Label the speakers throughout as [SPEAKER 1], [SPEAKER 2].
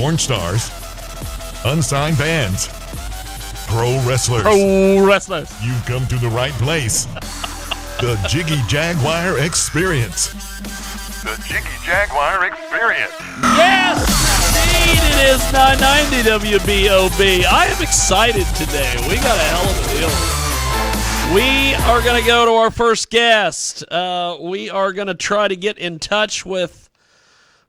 [SPEAKER 1] porn stars, unsigned bands, pro wrestlers. You've come to the right place. The Jiggy Jaguar Experience. The Jiggy Jaguar Experience.
[SPEAKER 2] Yes, indeed, it is 990 WBOB. I am excited today. We got a hell of a deal. We are going to go to our first guest. We are going to try to get in touch with...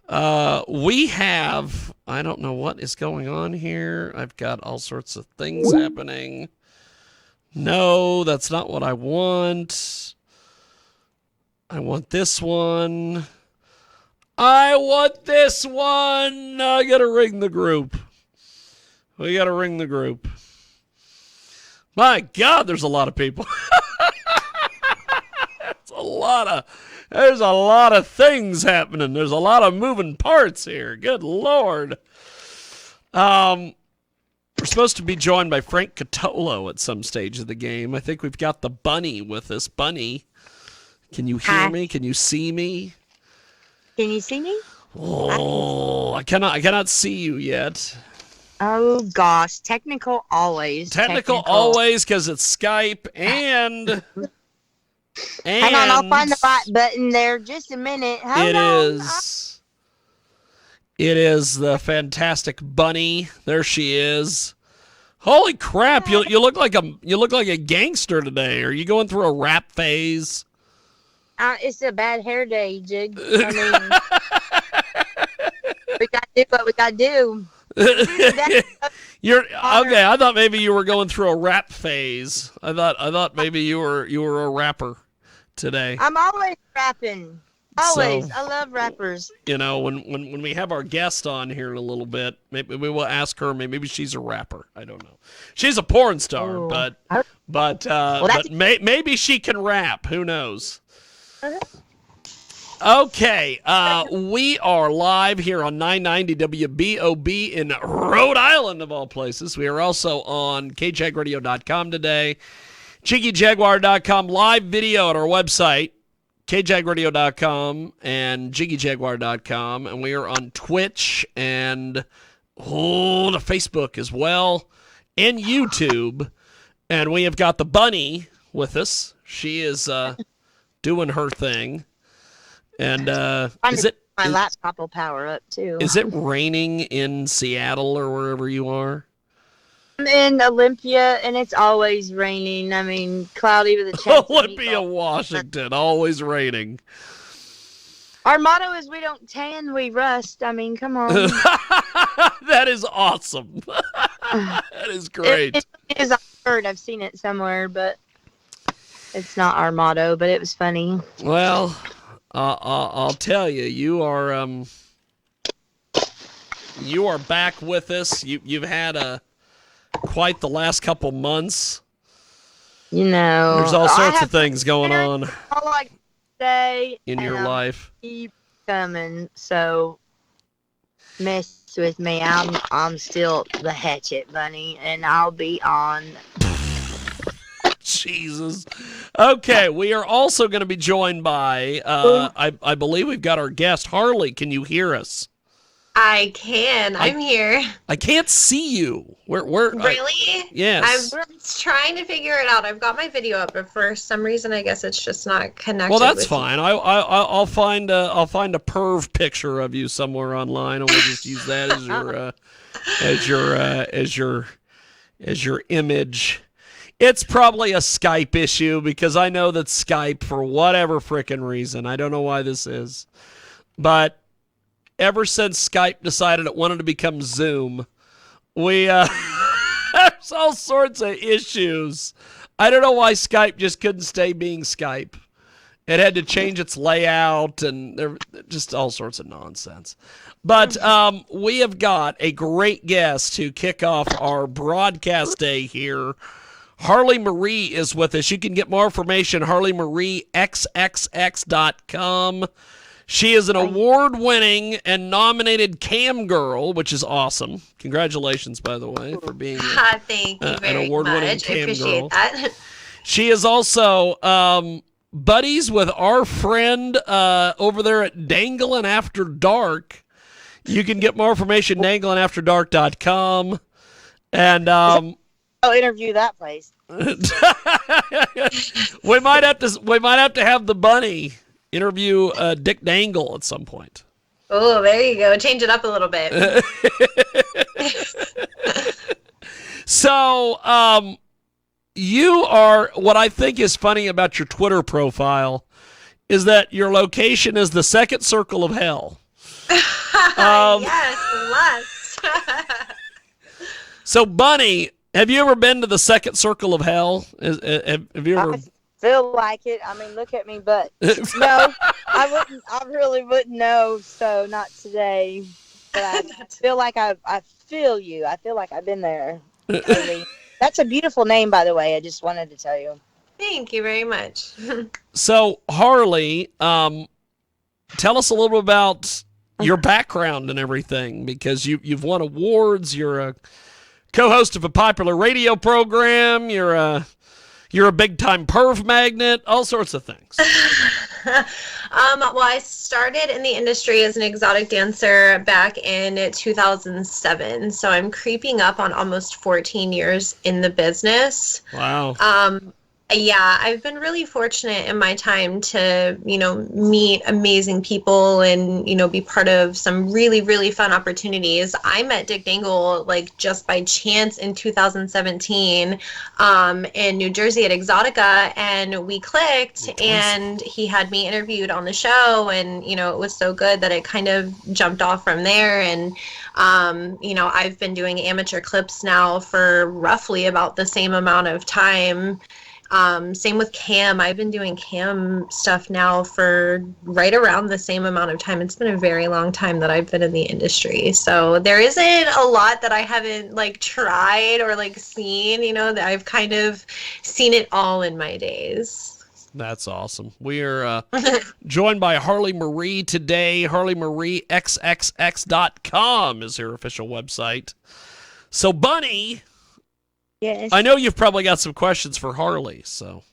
[SPEAKER 2] we have... I don't know what is going on here. I've got all sorts of things happening. No, that's not what I want. I want this one. I want this one. I got to ring the group. We got to ring the group. My God, there's a lot of people. There's a lot of things happening. There's a lot of moving parts here. Good Lord. We're supposed to be joined by Frank Catolo at some stage of the game. I think we've got the bunny with us. Bunny, can you hear me? Can you see me?
[SPEAKER 3] Can you see me?
[SPEAKER 2] Oh, I cannot see you yet.
[SPEAKER 3] Oh gosh, technical always.
[SPEAKER 2] Technical always, because it's Skype and
[SPEAKER 3] hang on, I'll find the right button there. Just a minute. Hold on.
[SPEAKER 2] It is the fantastic Bunny. There she is. Holy crap! You look like a gangster today. Are you going through a rap phase?
[SPEAKER 3] It's a bad hair day, Jig. I mean, we gotta do what we gotta do.
[SPEAKER 2] You're okay. I thought maybe you were going through a rap phase. I thought maybe you were a rapper today.
[SPEAKER 3] I'm always rapping. Always.
[SPEAKER 2] So,
[SPEAKER 3] I love rappers.
[SPEAKER 2] You know, when we have our guest on here in a little bit, maybe we will ask her. Maybe she's a rapper. I don't know. She's a porn star,
[SPEAKER 3] Ooh.
[SPEAKER 2] but maybe she can rap. Who knows? Okay, we are live here on 990 WBOB in Rhode Island, of all places. We are also on kjagradio.com today, jiggyjaguar.com, live video at our website, kjagradio.com and jiggyjaguar.com, and we are on Twitch and the Facebook as well, and YouTube. And we have got the bunny with us. She is doing her thing. And
[SPEAKER 3] my laptop will power up too.
[SPEAKER 2] Is it raining in Seattle or wherever you are?
[SPEAKER 3] I'm in Olympia, and it's always raining. I mean, cloudy with a chance.
[SPEAKER 2] Olympia, Washington, always raining.
[SPEAKER 3] Our motto is we don't tan, we rust. I mean, come on.
[SPEAKER 2] That is awesome. That is great.
[SPEAKER 3] It is absurd. I've seen it somewhere, but it's not our motto, but it was funny.
[SPEAKER 2] Well, I'll tell you, you are back with us. You've had quite the last couple months.
[SPEAKER 3] You know,
[SPEAKER 2] there's all sorts of things going on
[SPEAKER 3] all I can say
[SPEAKER 2] in your life.
[SPEAKER 3] Keep coming, so mess with me. I'm still the Hatchet Bunny, and I'll be on.
[SPEAKER 2] Jesus. Okay, we are also going to be joined by, I believe we've got our guest, Harley. Can you hear us?
[SPEAKER 4] I can. I'm here.
[SPEAKER 2] I can't see you. Where?
[SPEAKER 4] Really?
[SPEAKER 2] Yes.
[SPEAKER 4] I'm trying to figure it out. I've got my video up, but for some reason, I guess it's just not connected.
[SPEAKER 2] Well, that's fine. I'll find a perv picture of you somewhere online, and we'll just use that as your image. It's probably a Skype issue because I know that Skype, for whatever frickin' reason, I don't know why this is, but ever since Skype decided it wanted to become Zoom, there's all sorts of issues. I don't know why Skype just couldn't stay being Skype. It had to change its layout, and there just all sorts of nonsense. But we have got a great guest to kick off our broadcast day here. Harley Marie is with us. You can get more information at harleymariexxx.com. She is an award-winning and nominated cam girl, which is awesome. Congratulations, by the way, for being
[SPEAKER 4] thank you very
[SPEAKER 2] an award-winning
[SPEAKER 4] much.
[SPEAKER 2] cam
[SPEAKER 4] I appreciate
[SPEAKER 2] girl.
[SPEAKER 4] That.
[SPEAKER 2] She is also buddies with our friend over there at Danglin' After Dark. You can get more information danglinafterdark.com. And
[SPEAKER 3] I'll interview that place.
[SPEAKER 2] we might have to have the bunny interview Dick Dangle at some point.
[SPEAKER 4] Oh, there you go. Change it up a little bit.
[SPEAKER 2] So, you are, what I think is funny about your Twitter profile is that your location is the second circle of hell.
[SPEAKER 4] Yes, must.
[SPEAKER 2] So, Bunny, have you ever been to the second circle of hell? Have you ever?
[SPEAKER 3] I feel like it. I mean, look at me, but no, I wouldn't. I really wouldn't know. So not today. But I feel like I feel you. I feel like I've been there. Really. That's a beautiful name, by the way. I just wanted to tell you.
[SPEAKER 4] Thank you very much.
[SPEAKER 2] So, Harley, tell us a little bit about your background and everything, because you've won awards. You're a co-host of a popular radio program. You're a big-time perv magnet. All sorts of things.
[SPEAKER 4] Well, I started in the industry as an exotic dancer back in 2007. So I'm creeping up on almost 14 years in the business.
[SPEAKER 2] Wow.
[SPEAKER 4] Yeah, I've been really fortunate in my time to, meet amazing people and, be part of some really, really fun opportunities. I met Dick Dangle just by chance in 2017 in New Jersey at Exotica, and we clicked, and he had me interviewed on the show, and, it was so good that it kind of jumped off from there. And I've been doing amateur clips now for roughly about the same amount of time. Same with cam. I've been doing cam stuff now for right around the same amount of time. It's been a very long time that I've been in the industry. So there isn't a lot that I haven't tried or seen, that I've kind of seen it all in my days.
[SPEAKER 2] That's awesome. We are joined by Harley Marie today. HarleyMarieXXX.com is her official website. So, Bunny,
[SPEAKER 3] Yes.
[SPEAKER 2] I know you've probably got some questions for Harley. So,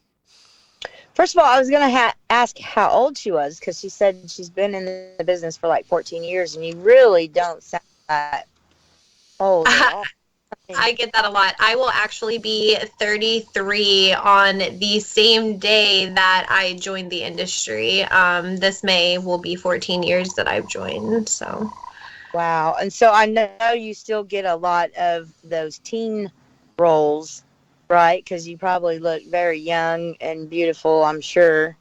[SPEAKER 3] First of all, I was going to ask how old she was, because she said she's been in the business for 14 years, and you really don't sound that old at all.
[SPEAKER 4] I get that a lot. I will actually be 33 on the same day that I joined the industry. This May will be 14 years that I've joined. So,
[SPEAKER 3] Wow. And so I know you still get a lot of those teen roles, right? Because you probably look very young and beautiful, I'm sure.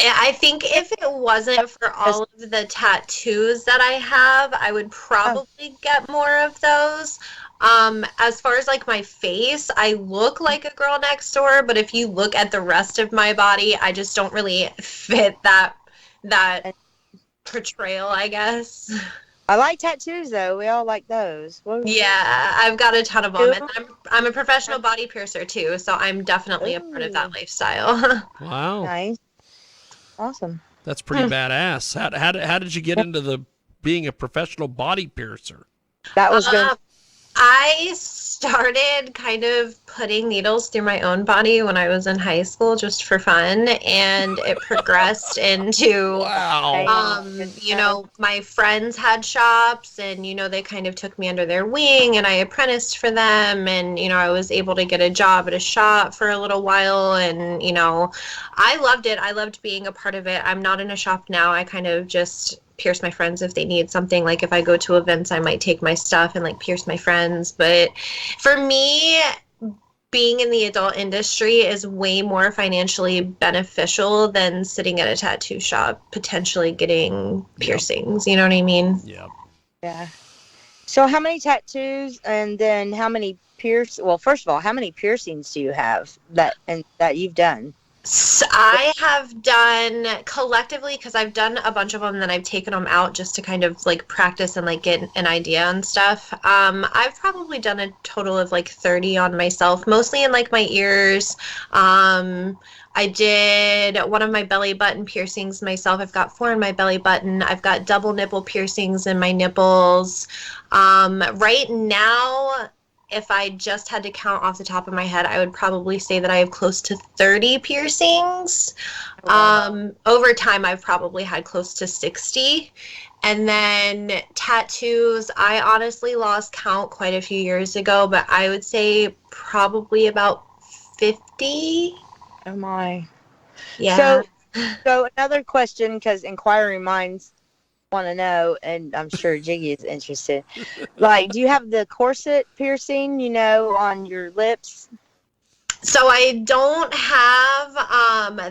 [SPEAKER 4] I think if it wasn't for all of the tattoos that I have, I would probably get more of those. As far as my face, I look like a girl next door, but if you look at the rest of my body, I just don't really fit that portrayal, I guess.
[SPEAKER 3] I like tattoos, though. We all like those.
[SPEAKER 4] Yeah, I've got a ton of them. And I'm a professional body piercer, too, so I'm definitely a part of that lifestyle.
[SPEAKER 2] wow.
[SPEAKER 3] Nice. Awesome.
[SPEAKER 2] That's pretty badass. How did you get into being a professional body piercer?
[SPEAKER 3] That was good.
[SPEAKER 4] I started kind of putting needles through my own body when I was in high school just for fun, and it progressed into my friends had shops, and they kind of took me under their wing, and I apprenticed for them, and I was able to get a job at a shop for a little while, and I loved it. I loved being a part of it. I'm not in a shop now. I kind of just pierce my friends if they need something. If I go to events, I might take my stuff and pierce my friends. But for me, being in the adult industry is way more financially beneficial than sitting at a tattoo shop potentially getting piercings. You know what I mean?
[SPEAKER 3] Yeah. So how many tattoos, and then how many first of all, how many piercings do you have that you've done?
[SPEAKER 4] So I have done collectively, because I've done a bunch of them, and then I've taken them out just to kind of practice and get an idea on stuff. I've probably done a total of 30 on myself, mostly in my ears. I did one of my belly button piercings myself. I've got 4 in my belly button. I've got double nipple piercings in my nipples. Right now, if I just had to count off the top of my head, I would probably say that I have close to 30 piercings. Over time, I've probably had close to 60. And then tattoos, I honestly lost count quite a few years ago, but I would say probably about 50.
[SPEAKER 3] Oh my.
[SPEAKER 4] Yeah.
[SPEAKER 3] So another question, because inquiring minds want to know, and I'm sure Jiggy is interested. Like, do you have the corset piercing, on your lips?
[SPEAKER 4] So I don't have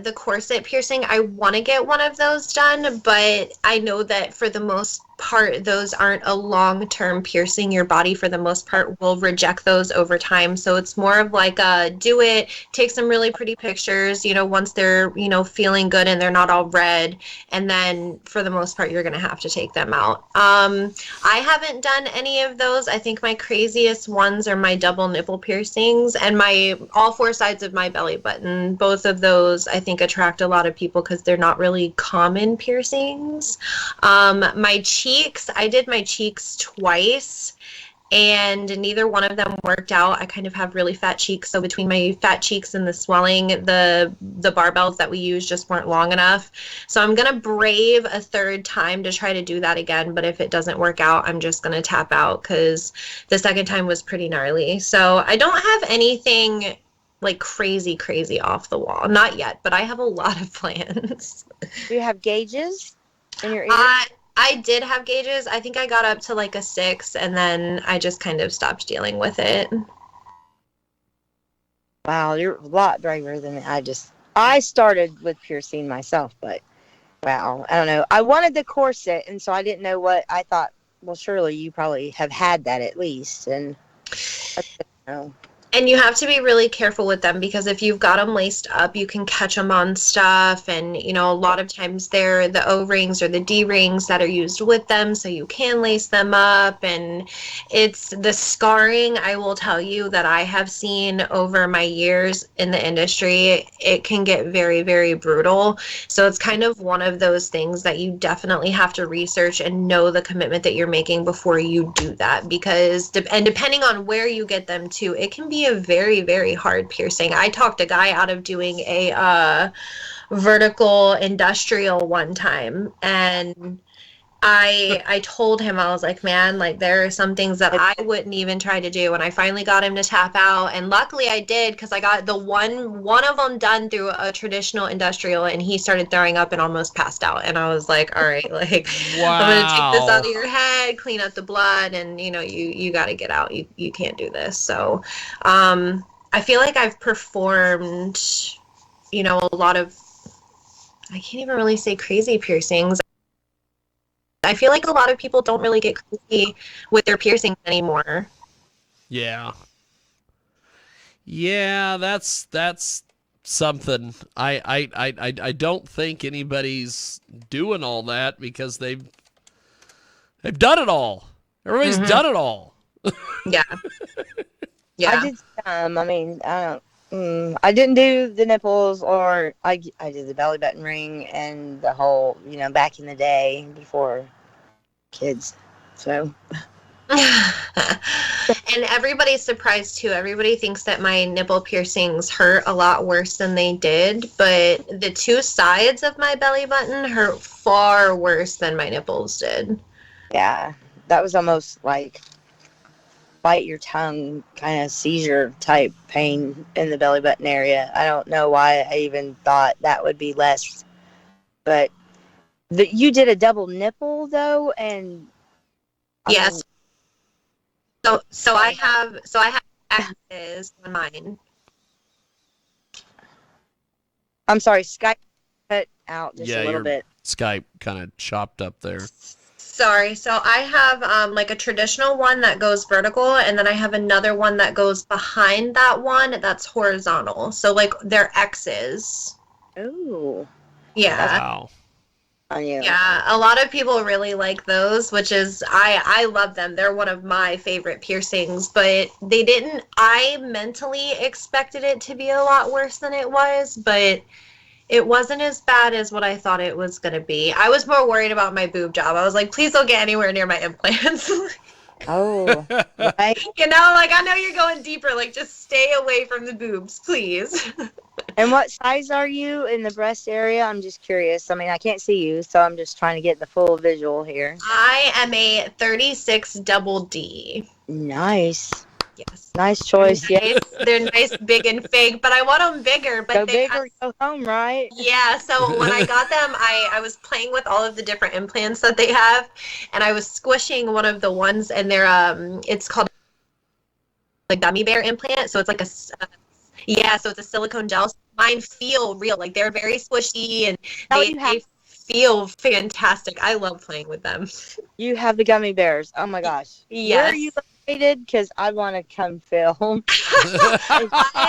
[SPEAKER 4] the corset piercing. I want to get one of those done, but I know that for the most part, those aren't a long-term piercing. Your body, for the most part, will reject those over time. So it's more of like do it, take some really pretty pictures, once they're, feeling good and they're not all red. And then for the most part, you're going to have to take them out. I haven't done any of those. I think my craziest ones are my double nipple piercings and all 4 sides of my belly button. Both of those, I think, attract a lot of people because they're not really common piercings. My cheeks, I did my cheeks twice, and neither one of them worked out. I kind of have really fat cheeks, so between my fat cheeks and the swelling, the barbells that we use just weren't long enough. So I'm gonna brave a third time to try to do that again, but if it doesn't work out, I'm just gonna tap out because the second time was pretty gnarly. So I don't have anything like crazy off the wall, not yet, but I have a lot of plans.
[SPEAKER 3] Do you have gauges in your ears?
[SPEAKER 4] I did have gauges. I think I got up to like a 6, and then I just kind of stopped dealing with it.
[SPEAKER 3] Wow, you're a lot braver than me. I started with piercing myself, but wow, I don't know. I wanted the corset, and so I didn't know what I thought. Well, surely you probably have had that at least, and I don't know.
[SPEAKER 4] And you have to be really careful with them because if you've got them laced up, you can catch them on stuff. And, a lot of times they're the O-rings or the D-rings that are used with them. So you can lace them up. And it's the scarring, I will tell you, that I have seen over my years in the industry. It can get very, very brutal. So it's kind of one of those things that you definitely have to research and know the commitment that you're making before you do that. Because, depending on where you get them to, it can be a very, very hard piercing. I talked a guy out of doing a vertical industrial one time, and I told him, I was like, man, like there are some things that I wouldn't even try to do, and I finally got him to tap out, and luckily I did because I got the one of them done through a traditional industrial, and he started throwing up and almost passed out, and I was like, all right, like
[SPEAKER 2] Wow.
[SPEAKER 4] I'm gonna take this out of your head, clean up the blood, and you got to get out. You can't do this. So I feel like I've performed a lot of, I can't even really say crazy piercings. I feel like a lot of people don't really get crazy with their piercings anymore.
[SPEAKER 2] Yeah. Yeah, that's something. I don't think anybody's doing all that because they've done it all. Everybody's done it all.
[SPEAKER 4] Yeah. Yeah.
[SPEAKER 3] I did some. I mean, I didn't do the nipples, or I did the belly button ring and the whole, back in the day before kids. So.
[SPEAKER 4] And everybody's surprised too. Everybody thinks that my nipple piercings hurt a lot worse than they did, but the 2 sides of my belly button hurt far worse than my nipples did.
[SPEAKER 3] Yeah, that was almost like bite your tongue kind of seizure type pain in the belly button area. I don't know why I even thought that would be less, but you did a double nipple though, and
[SPEAKER 4] yes. So I have X's on mine.
[SPEAKER 3] I'm sorry, Skype cut out just a little bit.
[SPEAKER 2] Skype kind of chopped up there.
[SPEAKER 4] Sorry. So I have like a traditional one that goes vertical, and then I have another one that goes behind that one that's horizontal. So like they're X's.
[SPEAKER 3] Ooh.
[SPEAKER 4] Yeah.
[SPEAKER 2] Wow.
[SPEAKER 4] Yeah, a lot of people really like those, which is, I love them. They're one of my favorite piercings, but I mentally expected it to be a lot worse than it was, but it wasn't as bad as what I thought it was going to be. I was more worried about my boob job. I was like, please don't get anywhere near my implants.
[SPEAKER 3] Oh, right.
[SPEAKER 4] You know, like I know you're going deeper. Like just stay away from the boobs, please.
[SPEAKER 3] And what size are you in the breast area? I'm just curious. I mean, I can't see you, so I'm just trying to get the full visual here.
[SPEAKER 4] I am a 36 double D.
[SPEAKER 3] Nice.
[SPEAKER 4] Yes.
[SPEAKER 3] Nice choice. Yeah.
[SPEAKER 4] They're nice, big, and fake, but I want them bigger. But
[SPEAKER 3] Go big or go home, right?
[SPEAKER 4] Yeah, so when I got them, I was playing with all of the different implants that they have, and I was squishing one of the ones, and they're it's called a gummy bear implant. So it's like so it's a silicone gel. Mine feel real, like they're very squishy, and they feel fantastic. I love playing with them.
[SPEAKER 3] You have the gummy bears. Oh my gosh.
[SPEAKER 4] Yes.
[SPEAKER 3] Where are you located? Because I want to come film.
[SPEAKER 4] I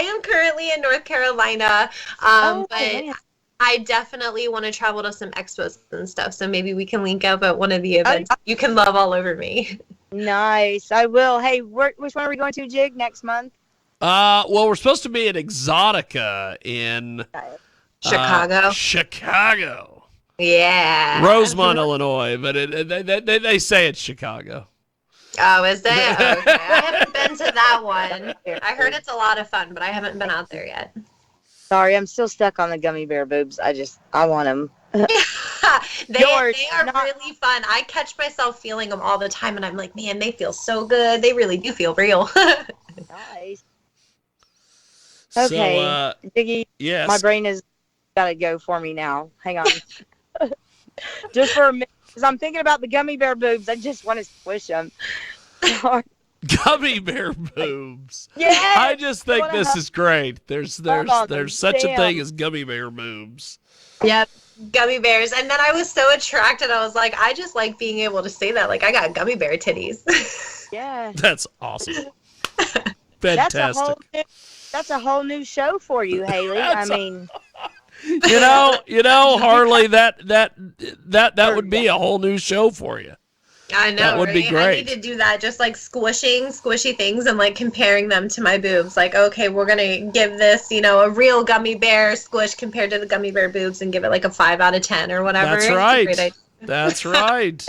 [SPEAKER 4] am currently in North Carolina, but
[SPEAKER 3] man.
[SPEAKER 4] I definitely want to travel to some expos and stuff. So maybe we can link up at one of the events. You can love all over me.
[SPEAKER 3] Nice. I will. Hey, which one are we going to, Jig, next month?
[SPEAKER 2] Well, we're supposed to be at Exotica in
[SPEAKER 4] Chicago. Yeah.
[SPEAKER 2] Rosemont, Illinois, but they say it's Chicago.
[SPEAKER 4] Oh, is they? Oh, okay. I haven't been to that one. I heard it's a lot of fun, but I haven't been out there yet.
[SPEAKER 3] Sorry, I'm still stuck on the gummy bear boobs. I want them.
[SPEAKER 4] They are really fun. I catch myself feeling them all the time, and I'm like, man, they feel so good. They really do feel real.
[SPEAKER 3] Nice. Okay,
[SPEAKER 2] so,
[SPEAKER 3] Jiggy,
[SPEAKER 2] yes.
[SPEAKER 3] my brain has got to go for me now. Hang on. Just for a minute, because I'm thinking about the gummy bear boobs. I just want to squish them.
[SPEAKER 2] Gummy bear boobs.
[SPEAKER 3] Yeah.
[SPEAKER 2] I just think this is great. There's such a thing as gummy bear boobs.
[SPEAKER 4] Yep, gummy bears. And then I was so attracted. I was like, I just like being able to say that. Like, I got gummy bear titties.
[SPEAKER 3] Yeah.
[SPEAKER 2] That's awesome. Fantastic.
[SPEAKER 3] That's a whole new show for you, Haley. I mean,
[SPEAKER 2] you know, Harley, that would be a whole new show for you.
[SPEAKER 4] I know,
[SPEAKER 2] that would
[SPEAKER 4] right?
[SPEAKER 2] be great.
[SPEAKER 4] I need to do that, just like squishy things and like comparing them to my boobs. Like, okay, we're gonna give this, a real gummy bear squish compared to the gummy bear boobs and give it like a 5 out of 10 or whatever.
[SPEAKER 2] That's right. That's right.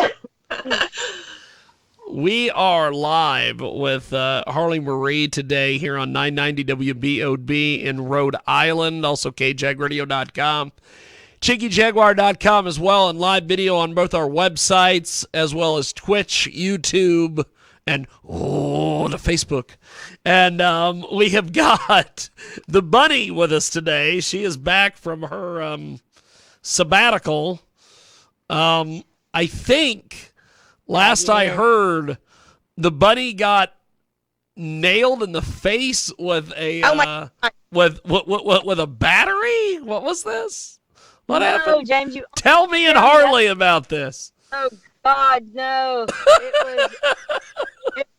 [SPEAKER 2] We are live with Harley Marie today here on 990 WBOB in Rhode Island, also kjagradio.com. JiggyJaguar.com as well, and live video on both our websites as well as Twitch, YouTube, and the Facebook. And we have got the bunny with us today. She is back from her sabbatical. I think last I heard, the bunny got nailed in the face with a with a battery. What was this? What happened?
[SPEAKER 3] James,
[SPEAKER 2] Tell me and Harley about this.
[SPEAKER 3] Oh God, no! It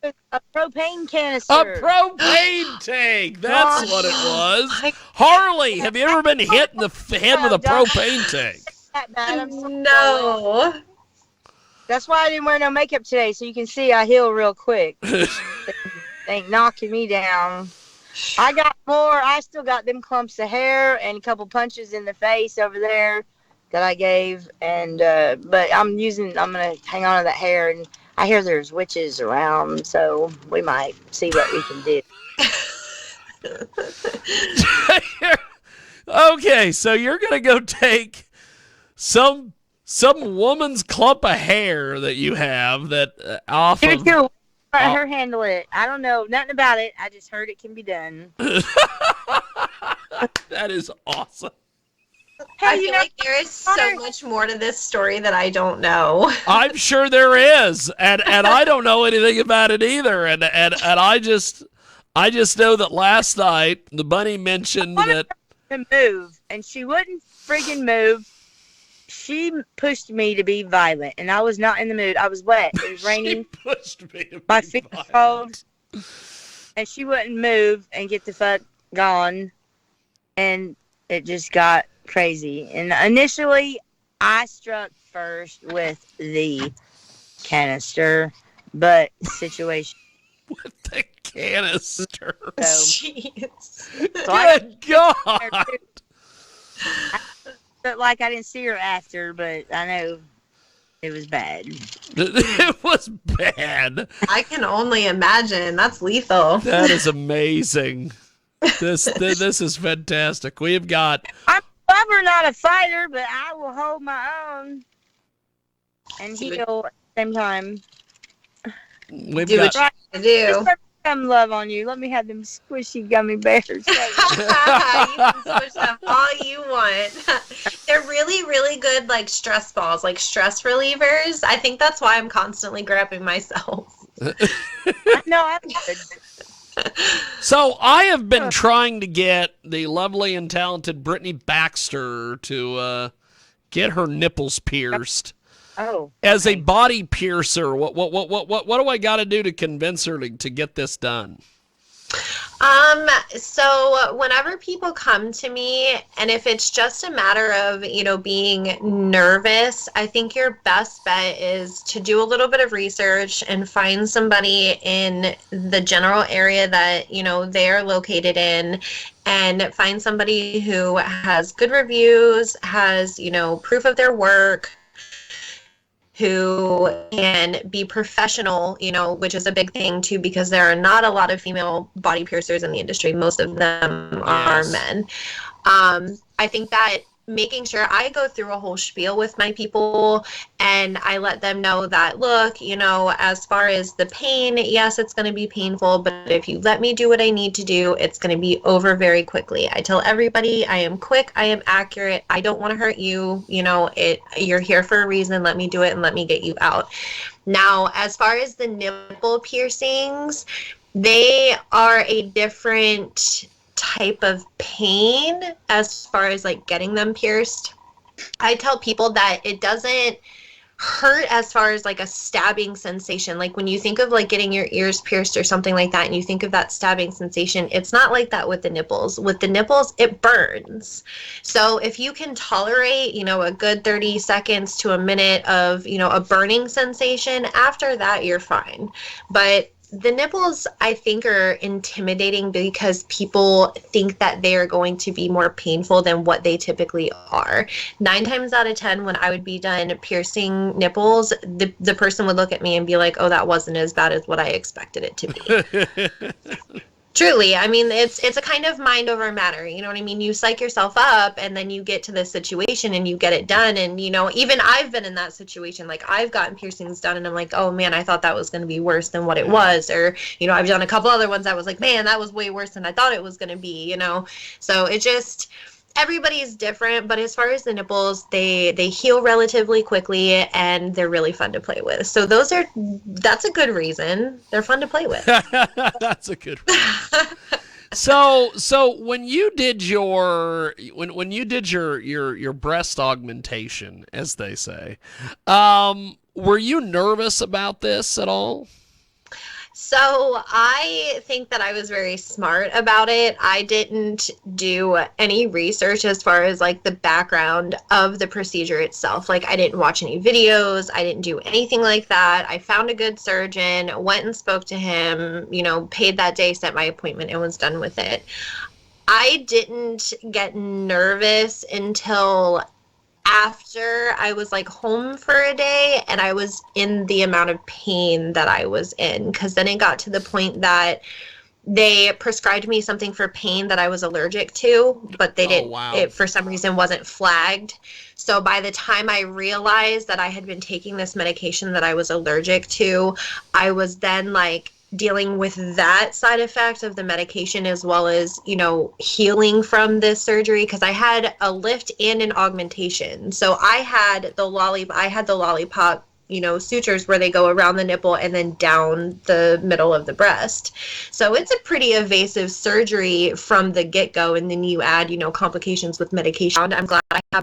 [SPEAKER 3] was a propane canister.
[SPEAKER 2] A propane tank. That's what it was. Harley, have you ever been hit in the head with a propane tank?
[SPEAKER 3] That bad. I'm so
[SPEAKER 4] No.
[SPEAKER 3] sorry. That's why I didn't wear no makeup today, so you can see I heal real quick. They ain't knocking me down. I got more. I still got them clumps of hair and a couple punches in the face over there that I gave. And but I'm gonna hang on to that hair. And I hear there's witches around, so we might see what we can do.
[SPEAKER 2] Okay, so you're gonna go take some woman's clump of hair that you have that off of.
[SPEAKER 3] Let her handle it. I don't know nothing about it. I just heard it can be done.
[SPEAKER 2] That is awesome.
[SPEAKER 3] Hey,
[SPEAKER 4] I feel like there is so much more to this story that I don't know.
[SPEAKER 2] I'm sure there is, and I don't know anything about it either. And I just know that last night the bunny mentioned that
[SPEAKER 3] to move, and she wouldn't friggin' move. She pushed me to be violent, and I was not in the mood. I was wet. It was raining.
[SPEAKER 2] She pushed me to
[SPEAKER 3] My
[SPEAKER 2] be
[SPEAKER 3] feet were
[SPEAKER 2] violent.
[SPEAKER 3] cold, and she wouldn't move and get the fuck gone, and it just got crazy. And initially, I struck first with the canister, but situation.
[SPEAKER 2] With the canister.
[SPEAKER 3] So,
[SPEAKER 2] Good God.
[SPEAKER 3] But like I didn't see her after, but I know It was bad.
[SPEAKER 2] It was bad.
[SPEAKER 4] I can only imagine. That's lethal.
[SPEAKER 2] That is amazing. This is fantastic. We have got.
[SPEAKER 3] I'm never not a fighter, but I will hold my own and heal at the same time.
[SPEAKER 2] We've
[SPEAKER 4] Do
[SPEAKER 2] got.
[SPEAKER 4] what you do.
[SPEAKER 3] Some love on you. Let me have them squishy gummy bears.
[SPEAKER 4] You can switch them all you want. They're really, really good, like stress balls, like stress relievers. I think that's why I'm constantly grabbing myself.
[SPEAKER 3] No, I'm good.
[SPEAKER 2] So I have been trying to get the lovely and talented Brittany Baxter to get her nipples pierced.
[SPEAKER 3] Oh.
[SPEAKER 2] As a body piercer, what do I got to do to convince her to get this done?
[SPEAKER 4] So whenever people come to me, and if it's just a matter of, being nervous, I think your best bet is to do a little bit of research and find somebody in the general area that, they're located in, and find somebody who has good reviews, has, proof of their work, who can be professional, which is a big thing too, because there are not a lot of female body piercers in the industry. Most of them are men. I think that making sure I go through a whole spiel with my people, and I let them know that, look, as far as the pain, yes, it's going to be painful, but if you let me do what I need to do, it's going to be over very quickly. I tell everybody I am quick, I am accurate, I don't want to hurt you, you're here for a reason, let me do it and let me get you out. Now, as far as the nipple piercings, they are a different type of pain as far as like getting them pierced. I tell people that it doesn't hurt as far as like a stabbing sensation. Like when you think of like getting your ears pierced or something like that, and you think of that stabbing sensation, it's not like that with the nipples. With the nipples, it burns. So if you can tolerate, a good 30 seconds to a minute of, a burning sensation, after that, you're fine. But the nipples, I think, are intimidating because people think that they are going to be more painful than what they typically are. 9 times out of 10, when I would be done piercing nipples, the person would look at me and be like, oh, that wasn't as bad as what I expected it to be. Truly, I mean, it's a kind of mind over matter, you know what I mean? You psych yourself up, and then you get to this situation and you get it done, and, even I've been in that situation. Like, I've gotten piercings done, and I'm like, oh, man, I thought that was going to be worse than what it was, or, I've done a couple other ones that was like, man, that was way worse than I thought it was going to be, So it just... Everybody is different, but as far as the nipples, they heal relatively quickly, and they're really fun to play with. So that's a good reason. They're fun to play with.
[SPEAKER 2] That's a good reason. So when you did your breast augmentation, as they say, were you nervous about this at all?
[SPEAKER 4] So I think that I was very smart about it. I didn't do any research as far as like the background of the procedure itself. Like I didn't watch any videos. I didn't do anything like that. I found a good surgeon, went and spoke to him, paid that day, set my appointment, and was done with it. I didn't get nervous until after I was like home for a day and I was in the amount of pain that I was in, because then it got to the point that they prescribed me something for pain that I was allergic to, but they didn't.
[SPEAKER 2] Wow.
[SPEAKER 4] It for some reason wasn't flagged. So by the time I realized that I had been taking this medication that I was allergic to, I was then like dealing with that side effect of the medication, as well as, healing from this surgery, because I had a lift and an augmentation. So I had the lollipop, sutures where they go around the nipple and then down the middle of the breast. So it's a pretty invasive surgery from the get-go, and then you add, complications with medication. I'm glad I have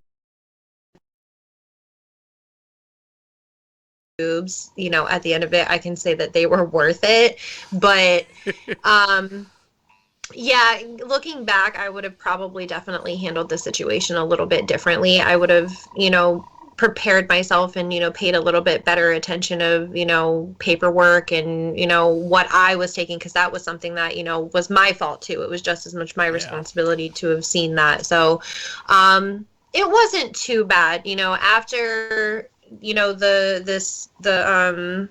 [SPEAKER 4] boobs, at the end of it. I can say that they were worth it, but yeah, looking back, I would have probably definitely handled the situation a little bit differently. I would have, prepared myself and, paid a little bit better attention of, paperwork and, what I was taking, because that was something that, was my fault too. It was just as much my responsibility to have seen that. So it wasn't too bad, after you know, the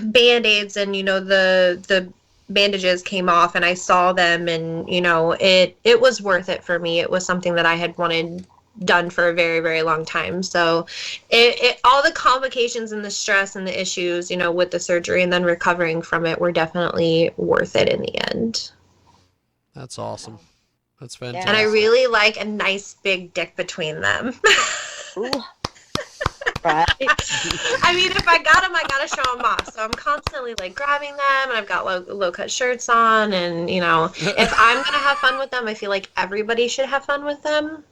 [SPEAKER 4] Band-Aids and, you know, the bandages came off and I saw them, and, you know, it was worth it for me. It was something that I had wanted done for a very, very long time. So it all the complications and the stress and the issues, you know, with the surgery and then recovering from it were definitely worth it in the end.
[SPEAKER 2] That's awesome. That's fantastic.
[SPEAKER 4] And I really like a nice big dick between them.
[SPEAKER 3] Ooh. Right.
[SPEAKER 4] I mean, if I got them, I gotta show them off. So I'm constantly like grabbing them, and I've got low cut shirts on, and, you know, if I'm gonna have fun with them, I feel like everybody should have fun with them.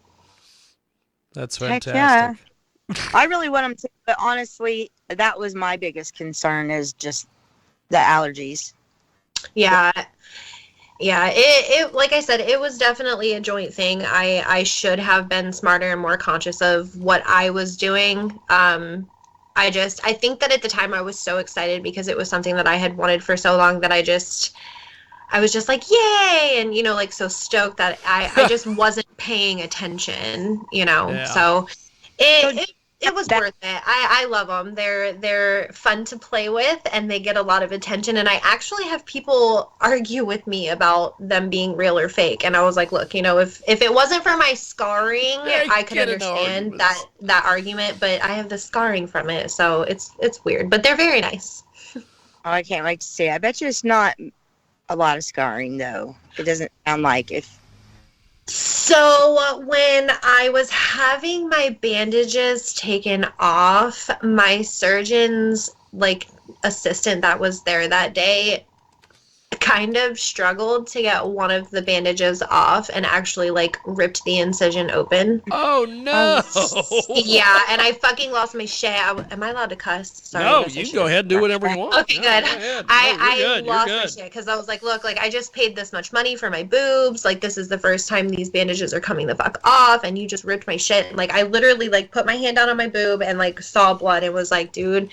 [SPEAKER 2] That's
[SPEAKER 3] Heck
[SPEAKER 2] fantastic.
[SPEAKER 3] yeah. I really want them to, but honestly, that was my biggest concern, is just the allergies.
[SPEAKER 4] Yeah. Yeah, it like I said, it was definitely a joint thing. I should have been smarter and more conscious of what I was doing. I think that at the time I was so excited because it was something that I had wanted for so long that I was just like, yay, and, you know, like, so stoked that I just wasn't paying attention, you know.
[SPEAKER 2] Yeah.
[SPEAKER 4] So it was worth it. I love them. They're fun to play with, and they get a lot of attention. And I actually have people argue with me about them being real or fake. And I was like, look, you know, if it wasn't for my scarring, I could understand that argument. But I have the scarring from it, so it's weird. But they're very nice.
[SPEAKER 3] Oh, I can't wait to see. I bet you it's not a lot of scarring, though. It doesn't sound like if.
[SPEAKER 4] So when I was having my bandages taken off, my surgeon's like assistant that was there that day kind of struggled to get one of the bandages off and actually like ripped the incision open.
[SPEAKER 2] Oh no!
[SPEAKER 4] Yeah, and I fucking lost my shit. Am I allowed to cuss? Sorry,
[SPEAKER 2] no, you can go ahead and do whatever you want.
[SPEAKER 4] Okay, good. I lost
[SPEAKER 2] my
[SPEAKER 4] shit because I was like, look, like, I just paid this much money for my boobs. Like, this is the first time these bandages are coming the fuck off, and you just ripped my shit. Like, I literally like put my hand down on my boob and like saw blood and was like, dude,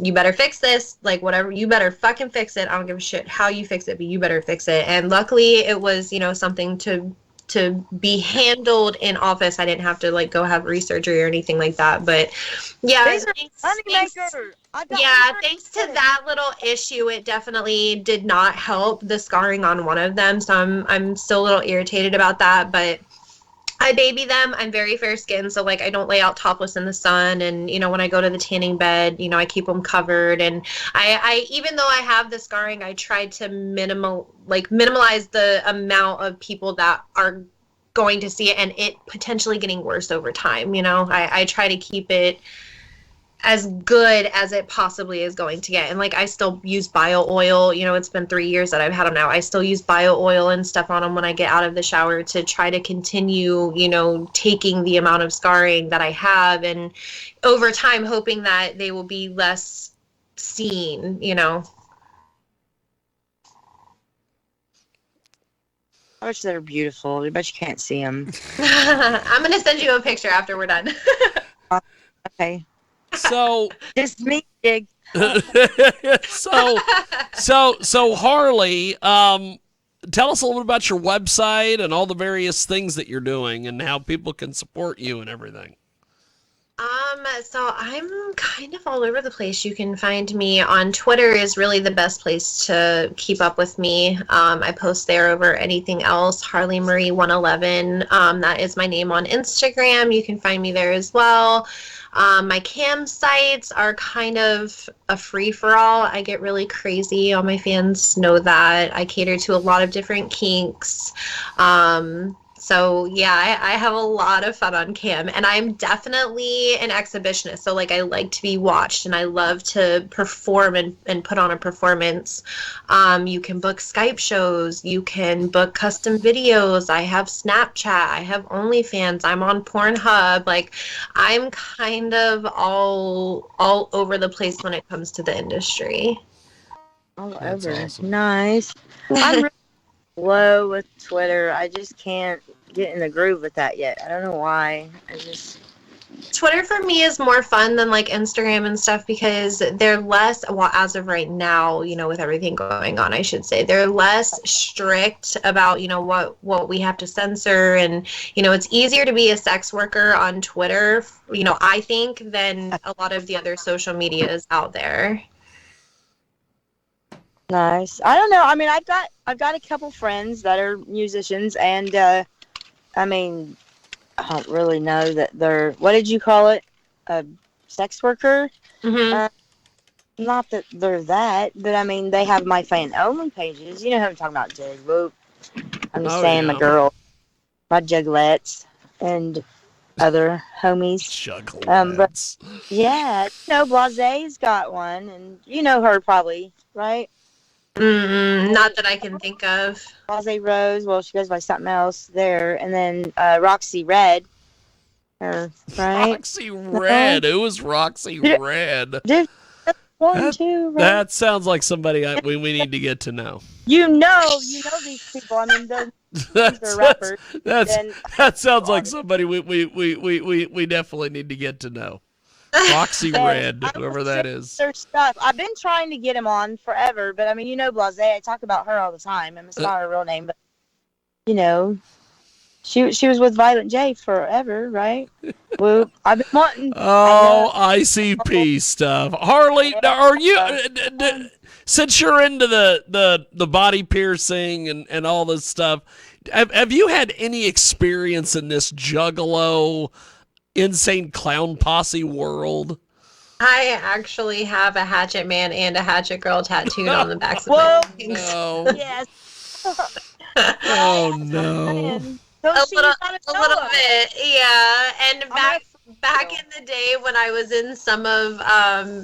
[SPEAKER 4] you better fix this. Like, whatever, you better fucking fix it. I don't give a shit how you fix it, but you better fix it. And luckily it was, you know, something to be handled in office. I didn't have to like go have resurgery or anything like that. But yeah, thanks to that little issue, it definitely did not help the scarring on one of them. So I'm still a little irritated about that, but I baby them. I'm very fair skinned, so like I don't lay out topless in the sun, and, you know, when I go to the tanning bed, you know, I keep them covered. And I even though I have the scarring, I tried to minimize the amount of people that are going to see it, and it potentially getting worse over time. You know, I try to keep it as good as it possibly is going to get. And like, I still use bio oil. You know, it's been 3 years that I've had them now. I still use bio oil and stuff on them when I get out of the shower to try to continue, you know, taking the amount of scarring that I have, and over time hoping that they will be less seen, you know.
[SPEAKER 3] I bet they're beautiful. I bet you can't see them.
[SPEAKER 4] I'm going to send you a picture after we're done.
[SPEAKER 3] Okay.
[SPEAKER 2] So
[SPEAKER 3] just me, Dig.
[SPEAKER 2] so Harley, tell us a little bit about your website and all the various things that you're doing and how people can support you and everything.
[SPEAKER 4] So I'm kind of all over the place. You can find me on Twitter is really the best place to keep up with me. I post there over anything else. Harley Marie 111. That is my name on Instagram. You can find me there as well. My cam sites are kind of a free-for-all. I get really crazy. All my fans know that. I cater to a lot of different kinks. So yeah, I have a lot of fun on cam, and I'm definitely an exhibitionist. So like, I like to be watched, and I love to perform and put on a performance. You can book Skype shows, you can book custom videos. I have Snapchat, I have OnlyFans, I'm on Pornhub. Like, I'm kind of all over the place when it comes to the industry.
[SPEAKER 3] All
[SPEAKER 2] That's
[SPEAKER 3] over.
[SPEAKER 2] awesome.
[SPEAKER 3] Nice. I'm really low with Twitter. I just can't get in the groove with that yet. I don't know why.
[SPEAKER 4] Twitter for me is more fun than like Instagram and stuff because they're less, well, as of right now, with everything going on, I should say, they're less strict about, what we have to censor. And, it's easier to be a sex worker on Twitter, I think, than a lot of the other social medias out there.
[SPEAKER 3] Nice. I don't know. I mean, I've got a couple friends that are musicians, and I mean, I don't really know that they're, what did you call it? A sex worker?
[SPEAKER 4] Mm-hmm.
[SPEAKER 3] Not that they're that, but I mean, they have my fan only pages. You know who I'm talking about, Jig. Whoop. I'm just saying,
[SPEAKER 2] yeah.
[SPEAKER 3] my girl, my juggalettes, and other homies.
[SPEAKER 2] Juggalettes.
[SPEAKER 3] But yeah, Blase's got one, and you know her probably, right?
[SPEAKER 4] Not that I can think of.
[SPEAKER 3] Blase Rose, well, she goes by something else there. And then Roxy Red. Right?
[SPEAKER 2] Roxy Red. Who is Roxy Red?
[SPEAKER 3] Dude, two, right?
[SPEAKER 2] That sounds like somebody we need to get to know.
[SPEAKER 3] You know these people. I mean, they're rappers.
[SPEAKER 2] That sounds like somebody we definitely need to get to know. Roxy Red, whoever that is.
[SPEAKER 3] Their stuff. I've been trying to get him on forever, but I mean, Blase. I talk about her all the time. And it's not her real name, but she was with Violent J forever, right? Whoop. I've been wanting.
[SPEAKER 2] Oh, ICP stuff. Harley, are you? Since you're into the body piercing and all this stuff, have you had any experience in this Juggalo insane clown posse world?
[SPEAKER 4] I actually have a Hatchet Man and a Hatchet Girl tattooed on the backs of
[SPEAKER 3] my
[SPEAKER 4] legs.
[SPEAKER 2] No.
[SPEAKER 3] Yes.
[SPEAKER 2] Oh no.
[SPEAKER 4] A little bit, yeah. And back in the day when I was in some of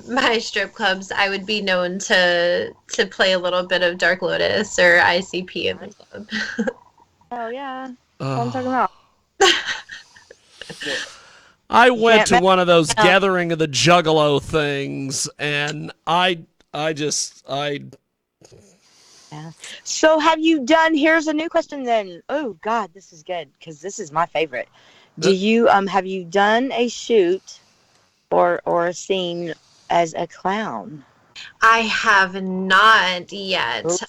[SPEAKER 4] my strip clubs, I would be known to play a little bit of Dark Lotus or ICP in the club.
[SPEAKER 3] Oh yeah. That's what I'm talking about.
[SPEAKER 2] I went to one of those Gathering of the Juggalo things, and I just.
[SPEAKER 3] Yeah. So have you done, here's a new question then. Oh God, this is good, because this is my favorite. Do you, have you done a shoot or a scene as a clown?
[SPEAKER 4] I have not yet. As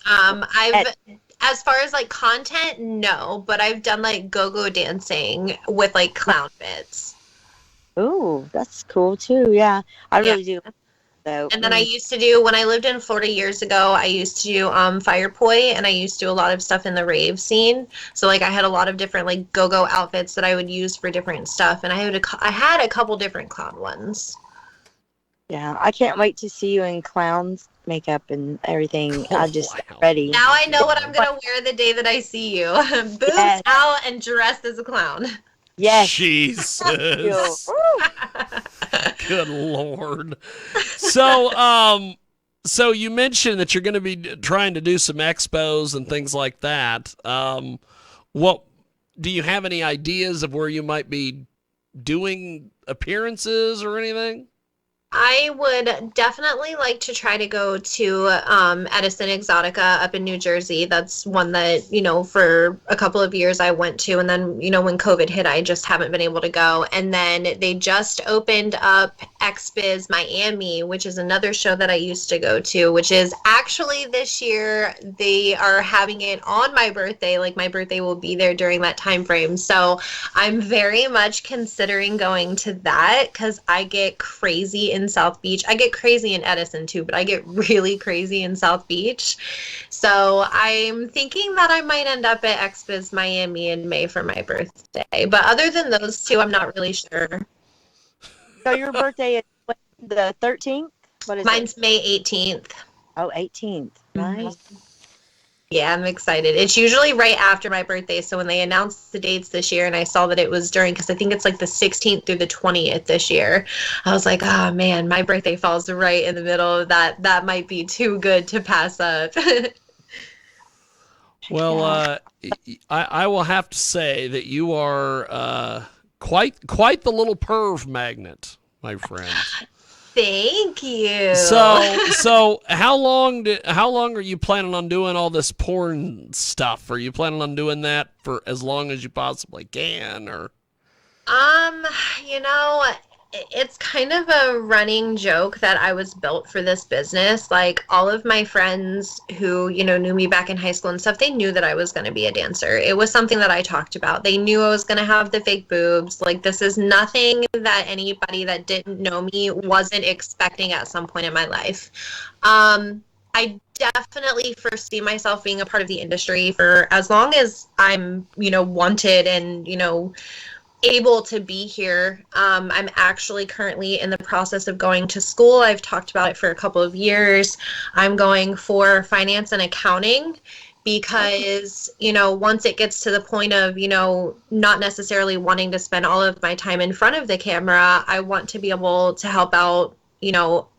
[SPEAKER 4] far as like content, no, but I've done like go-go dancing with like clown bits.
[SPEAKER 3] Ooh, that's cool too. Yeah, I really do. So,
[SPEAKER 4] and then I used to do, when I lived in Florida years ago, I used to do fire poi, and I used to do a lot of stuff in the rave scene. So like I had a lot of different like go-go outfits that I would use for different stuff, and I had a couple different clown ones.
[SPEAKER 3] Yeah, I can't wait to see you in clown's makeup and everything. I'm just ready.
[SPEAKER 4] Now I know what I'm gonna wear the day that I see you. Boobs out and dressed as a clown.
[SPEAKER 3] Yes.
[SPEAKER 2] Jesus. Good Lord. So you mentioned that you're going to be trying to do some expos and things like that. What do you have any ideas of where you might be doing appearances or anything?
[SPEAKER 4] I would definitely like to try to go to Edison Exotica up in New Jersey. That's one that, for a couple of years I went to. And then, when COVID hit, I just haven't been able to go. And then they just opened up Expos Miami, which is another show that I used to go to, which is actually this year. They are having it on my birthday. Like my birthday will be there during that time frame. So I'm very much considering going to that because I get crazy in South Beach. I get crazy in Edison too, but I get really crazy in South Beach. So I'm thinking that I might end up at Expos Miami in May for my birthday. But other than those two, I'm not really sure.
[SPEAKER 3] So your birthday is the 13th? What is
[SPEAKER 4] Mine's May 18th.
[SPEAKER 3] Oh, 18th. Nice.
[SPEAKER 4] Yeah, I'm excited. It's usually right after my birthday. So when they announced the dates this year and I saw that it was during, because I think it's like the 16th through the 20th this year, I was like, oh man, my birthday falls right in the middle of that. That might be too good to pass up.
[SPEAKER 2] Well, I will have to say that you are quite the little perv magnet, my friend.
[SPEAKER 4] Thank you.
[SPEAKER 2] So how long are you planning on doing all this porn stuff? Are you planning on doing that for as long as you possibly can, or?
[SPEAKER 4] It's kind of a running joke that I was built for this business. Like all of my friends who, knew me back in high school and stuff, they knew that I was going to be a dancer. It was something that I talked about. They knew I was going to have the fake boobs. Like this is nothing that anybody that didn't know me wasn't expecting at some point in my life. I definitely foresee myself being a part of the industry for as long as I'm, wanted and, able to be here. I'm actually currently in the process of going to school. I've talked about it for a couple of years. I'm going for finance and accounting because, once it gets to the point of, not necessarily wanting to spend all of my time in front of the camera, I want to be able to help out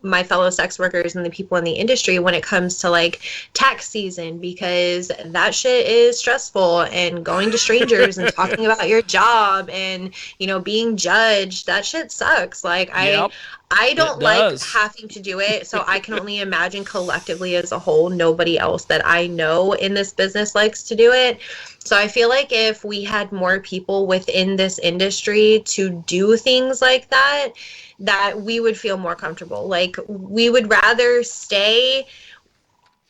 [SPEAKER 4] my fellow sex workers and the people in the industry when it comes to like tax season, because that shit is stressful, and going to strangers and talking about your job and, being judged, that shit sucks. Like I don't like having to do it. So I can only imagine collectively as a whole, nobody else that I know in this business likes to do it. So I feel like if we had more people within this industry to do things like that we would feel more comfortable. Like we would rather stay,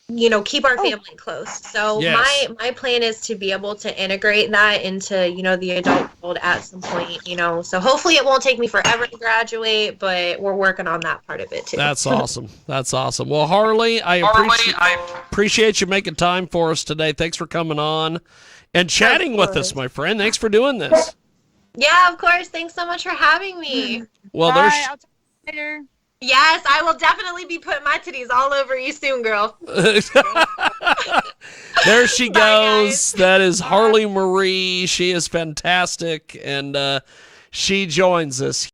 [SPEAKER 4] keep our family close. So my plan is to be able to integrate that into, the adult world at some point, so hopefully it won't take me forever to graduate, but we're working on that part of it too.
[SPEAKER 2] That's awesome. That's awesome. Well, Harley, I appreciate you making time for us today. Thanks for coming on and chatting with us, my friend. Thanks for doing this.
[SPEAKER 4] Yeah, of course. Thanks so much for having me.
[SPEAKER 2] Well,
[SPEAKER 3] Bye. I'll talk to you later.
[SPEAKER 4] Yes, I will definitely be putting my titties all over you soon, girl.
[SPEAKER 2] There she
[SPEAKER 4] Bye,
[SPEAKER 2] goes.
[SPEAKER 4] guys.
[SPEAKER 2] That is Harley Marie. She is fantastic, and she joins us